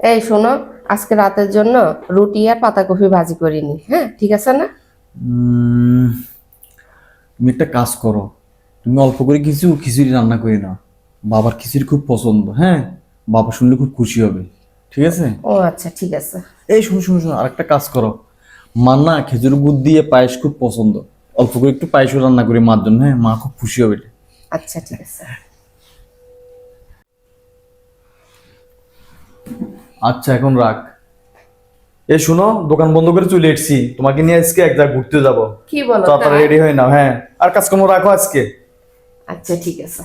এই শোনো, আজকে রাতের জন্য রুটি আর পাতাকপি ভাজি করিনি, হ্যাঁ ঠিক আছে না? উম, তুমি একটা কাজ করো, তুমি অল্প করে কিছু খিচুড়ি রান্না করে নাও। বাবার খিচুড়ি খুব পছন্দ, হ্যাঁ। বাবা শুনলে খুব খুশি হবে। ঠিক আছে। ও আচ্ছা ঠিক আছে। এই শুনো শুনো শুনো, আরেকটা কাজ করো। মার না খেজুর গুড় দিয়ে পায়েস খুব পছন্দ। অল্প করে একটু পায়েসও রান্না করে মার জন্য, হ্যাঁ, মা খুব খুশি হবে। আচ্ছা ঠিক আছে। আচ্ছা এখন রাখ। এ শুনো, দোকান বন্ধ করে চলে এসেছি, তোমাকে নিয়ে আজকে এক জায়গায় ঘুরতে যাবো। কি বলো তাড়াতাড়ি তাই? রেডি হয়ে নাও, হ্যাঁ। আর কাজকর্ম রাখো আজকে। আচ্ছা ঠিক আছে,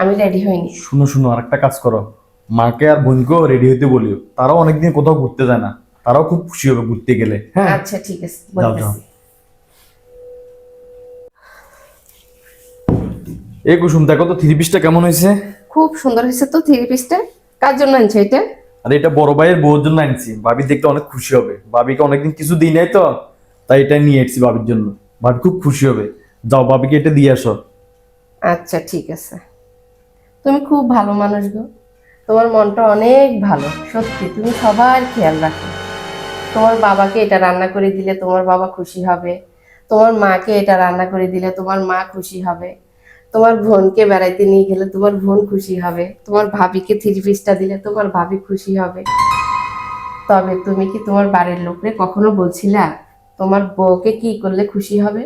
আমি রেডি হইনি। শুনো শুনো, আরেকটা কাজ করো। মাকে আর বোনকেও রেডি হইতে বলিও, তারাও অনেকদিন কোথাও ঘুরতে যায় না। তারাও খুব খুশি হবে ঘুরতে গেলে, হ্যাঁ। আচ্ছা ঠিক আছে, যাও যাও। বলতেছি। এই কুসুম, দেখো তো থ্রি পিসটা কেমন হয়েছে। খুব সুন্দর হয়েছে তো থ্রি পিসটা। কার জন্য আনছো এটা? আর এটা বড় ভাইয়ের বউর জন্য আনছি, ভাবি দেখতে অনেক খুশি হবে। ভাবিকে অনেকদিন কিছু দিই নাই তো, তাই এটা নিয়ে এসেছি ভাবির জন্য। ভাবি খুব খুশি হবে। যাও ভাবিকে এটা দিয়ে আসো। আচ্ছা ঠিক আছে। তুমি খুব ভালো মানুষ গো। তোমার মনটা অনেক ভালো, সত্যি তুমি সবার খেয়াল রাখো। তোমার বাবাকে এটা রান্না করে দিলে তোমার বাবা খুশি হবে। তোমার মাকে এটা রান্না করে দিলে তোমার মা খুশি হবে। তোমার বোনকে বেড়াইতে নিয়ে গেলে তোমার বোন খুশি হবে। তোমার ভাবিকে থ্রি পিসটা দিলে তোমার ভাবি খুশি হবে। তবে তুমি কি তোমার বাড়ির লোকরে কখনো বলছিলা তোমার বউকে কি করলে খুশি হবে?